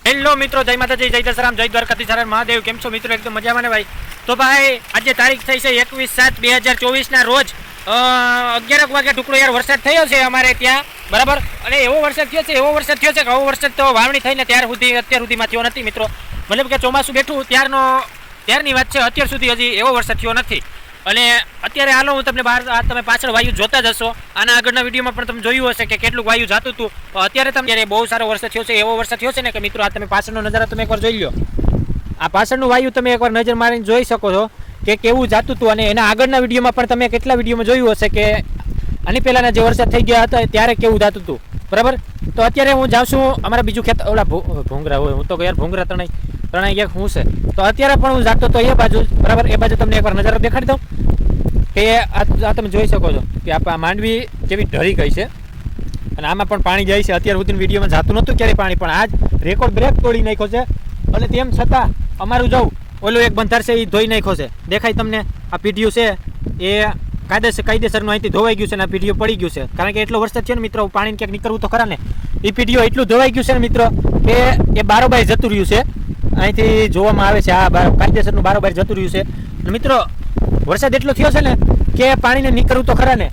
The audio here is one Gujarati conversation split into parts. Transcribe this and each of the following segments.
હેલો મિત્રો, જય માતાજી, જય દશરામ, જય દ્વારકાધીશ, હર મહાદેવ. કેમ છો મિત્રો? એકદમ મજામાં ને ભાઈ? તો ભાઈ આજે તારીખ થઈ છે 21/7/2024 ના રોજ 11 વાગે ટુકડો યાર વરસાદ થયો છે અમારે ત્યાં, બરાબર. અને એવો વરસાદ થયો છે કે આવો વરસાદ તો વાવણી થઈને અત્યાર સુધીમાં થયો નથી મિત્રો. મતલબ કે ચોમાસું બેઠું ત્યારની વાત છે, અત્યાર સુધી હજી એવો વરસાદ થયો નથી. અને અત્યારે હાલો હું તમને તમે પાછળ વાયુ જોતા જ હશો. આના આગળના વિડીયોમાં પણ તમે જોયું હશે કે કેટલું વાયુ જાતું હતું. અત્યારે તમે બહુ સારો વરસાદ થયો છે, એવો વરસાદ થયો છે ને કે મિત્રો આ તમે પાછળનો નજારો તમે એકવાર જોઈ લો. આ પાછળનું વાયુ તમે એકવાર નજર મારીને જોઈ શકો છો કે કેવું જાતું હતું. અને એના આગળના વિડીયોમાં પણ તમે કેટલા વિડીયોમાં જોયું હશે કે આની પહેલાના જે વરસાદ થઈ ગયા હતા ત્યારે કેવું જાતું હતું, બરાબર. તો અત્યારે હું જાઉં છું અમારા બીજું ખેતર, ઓલા ભૂંગરા હોય, હું તો યાર ભૂંગરા ત્રણેય એક હું છે. તો અત્યારે પણ હું જાતો તો એ બાજુ, બરાબર. એ બાજુ તમને એકવાર નજારો દેખાડી દઉં કે આ તમે જોઈ શકો છો કે આ માંડવી કેવી ઢળી ગઈ છે અને આમાં પણ પાણી જાય છે. અત્યાર સુધી વિડીયોમાં જાતું નહોતું ક્યારેય પાણી, પણ આજ રેકોર્ડ બ્રેક તોડી નાખ્યો છે. અને તેમ છતાં અમારું જવું ઓલું એક બંધાર છે એ ધોઈ નાખ્યો છે. દેખાય તમને આ પીઢીયું છે એ કાયદેસરનું અહીંથી ધોવાઈ ગયું છે અને આ પીઢીયું પડી ગયું છે. કારણ કે એટલો વરસાદ છે ને મિત્રો, પાણી ક્યાંક નીકળવું તો ખરા ને. એ પીઢીયું એટલું ધોવાઈ ગયું છે ને મિત્રો કે એ બારોબાર જતું રહ્યું છે. અહીંથી જોવામાં આવે છે આ કાયદેસરનું બારોબાર જતું રહ્યું છે. મિત્રો વરસાદ એટલો થયો છે ને કે પાણીને નીકળવું તો ખરા ને.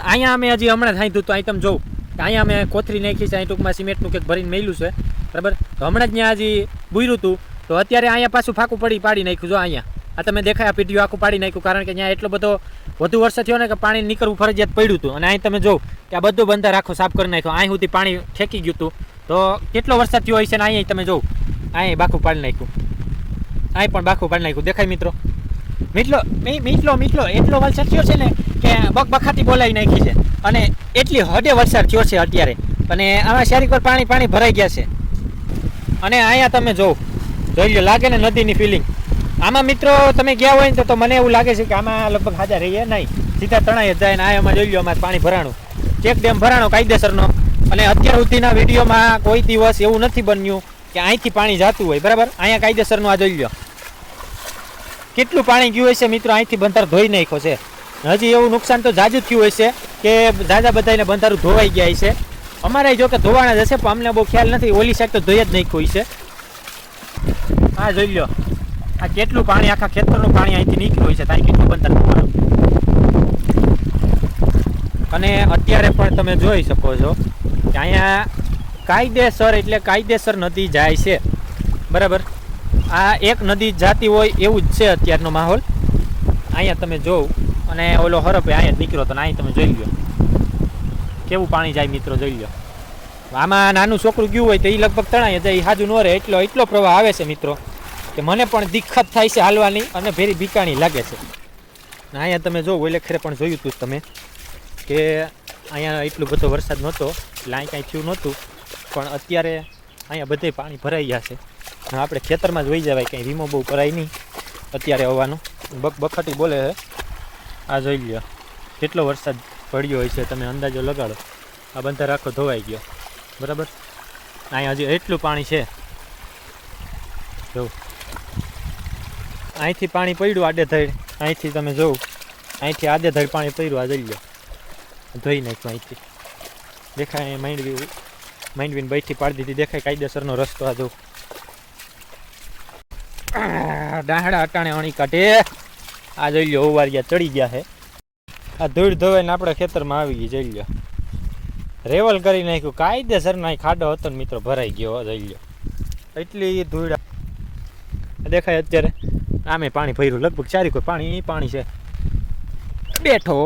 અહીંયા અમે હજી હમણાં થાય તો અહીં તમે જોઉં અહીંયા અમે કોથરી નાખી છે, અહીં ટૂંકમાં સિમેન્ટનું કંઈક ભરીને મેલ્યું છે, બરાબર. તો હમણાં જ ત્યાં હજી બુર્યું હતું, તો અત્યારે અહીંયા પાછું ફાંકું પાડી નાખ્યું. જો અહીંયા આ તમે દેખાય આ પીઢીઓ આખું પાડી નાખ્યું, કારણ કે ત્યાં એટલો બધો વધુ વરસાદ થયો ને કે પાણી નીકળવું ફરજિયાત પડ્યું હતું. અને અહીં તમે જોઉં કે આ બધું બંધાર આખો સાફ કરી નાખ્યો. અહીં સુધી પાણી ઠેકી ગયું હતું. તો કેટલો વરસાદ થયો હોય છે ને અહીંયા તમે જોઉં અહીં બાખું પાડી નાખ્યું, અહીં પણ બાખું પાડી નાખ્યું. દેખાય મિત્રો? મીટલો એટલો વરસાદ થયો છે ને કે બકબખાતી બોલાવી નાખી છે. અને એટલી હદે વરસાદ થયો છે અત્યારે. અને આમાં શેરી પર પાણી ભરાઈ ગયા છે. અને અહીંયા તમે જોઈ લો, લાગે ને નદીની ફિલિંગ. આમાં મિત્રો તમે ગયા હોય ને તો મને એવું લાગે છે કે આમાં લગભગ હાજર રહીએ નહીં, સીધા તણાઈ જ જાય ને. આમાં જોઈ લો અમારે પાણી ભરાણું, ચેક ડેમ ભરાણો કાયદેસરનો. અને અત્યાર સુધીના વિડીયોમાં કોઈ દિવસ એવું નથી બન્યું કે અહીંથી પાણી જતું હોય, બરાબર. અહીંયા કાયદેસરનું આ જોઈ લો કેટલું પાણી ગયું હોય છે મિત્રો. અહીંથી બંધાર ધોઈ નાખ્યો છે. હજી એવું નુકસાન તો જાજુ થયું હોય છે કે જાજા બધાને બંધારું ધોવાઈ ગયા છે. અમારે જો કે ધોવાના જ હશે પણ અમને બહુ ખ્યાલ નથી. ઓલી સાઈડ તો ધોઈ જ નાખ્યું હોય છે. હા જોઈ લો આ કેટલું પાણી, આખા ખેતરનું પાણી અહીંથી નીકળ્યું હોય છે. ત્યાં કેટલું બંધાર ધોવાનું. અને અત્યારે પણ તમે જોઈ શકો છો કે અહીંયા કાયદેસર નદી જાય છે, બરાબર. આ એક નદી જાતી હોય એવું જ છે અત્યારનો માહોલ. અહીંયા તમે જોવ અને ઓલો હરપે અહીંયા જ નીકળ્યો તો અહીં તમે જોઈ લો કેવું પાણી જાય મિત્રો, જોઈ લો. આમાં નાનું છોકરું ગયું હોય તો એ લગભગ તણાઈ જાય, હાજુ ન રહે એટલો પ્રવાહ આવે છે મિત્રો કે મને પણ દિક્કત થાય છે હાલવાની અને ભેરી બીકાણી લાગે છે. અહીંયા તમે જો ઓલે ખેરે પણ જોયું હતું તમે કે અહીંયા એટલો બધો વરસાદ નહોતો એટલે અહીં કાંઈ થયું નહોતું. પણ અત્યારે અહીંયા બધે પાણી ભરાઈ ગયા છે. આપણે ખેતરમાં જ વહી જવાય, કંઈ વીમો બહુ કરાય નહીં અત્યારે આવવાનું. બખટી બોલે છે. આ જોઈ લો કેટલો વરસાદ પડ્યો હોય છે, તમે અંદાજો લગાડો. આ બંધાર આખો ધોવાઈ ગયો, બરાબર. અહીંયા હજી એટલું પાણી છે. જોઉં અહીંથી પાણી પડ્યું આડેધડ, અહીંથી તમે જોઉં અહીંથી આડેધડ પાણી પડ્યું. આ જોઈ લો ધોઈ નાખ્યું અહીંથી. દેખાય માંડવીને બેઠી પાડી દીધી. દેખાય કાયદેસરનો રસ્તો. આ જોઉં ડાહડા અટાણે અણી કાઢે. આ જોઈ લો ઓવારિયા ચડી ગયા છે. આ ધૂળ ધોવાઈને આપણા ખેતરમાં આવી ગઈ. જોઈ લો રેવલ કરી નાખ્યું કાયદેસરના. ખાડો હતો ને મિત્રો ભરાઈ ગયો. જોઈ લો એટલી ધૂળ દેખાય. અત્યારે આમે પાણી ભર્યું, લગભગ ચારી કોઈ પાણી છે. બેઠો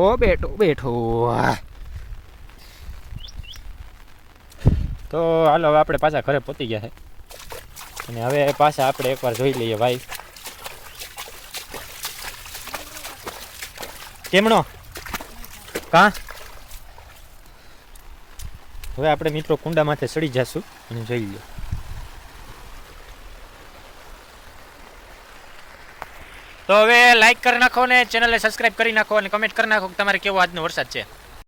તો હાલો હવે આપણે પાછા ઘરે પહોંચી ગયા છે. અને હવે પાછા આપણે એકવાર જોઈ લઈએ ભાઈ કેમનો કા. હવે આપણે મિત્રો કુંડા માથે ચડી જશું અને જોઈ લો. તો હવે લાઈક કરી નાખો ને ચેનલને સબસ્ક્રાઈબ કરી નાખો અને કમેન્ટ કરી નાખો કે તમારે કેવો આજનો વરસાદ છે.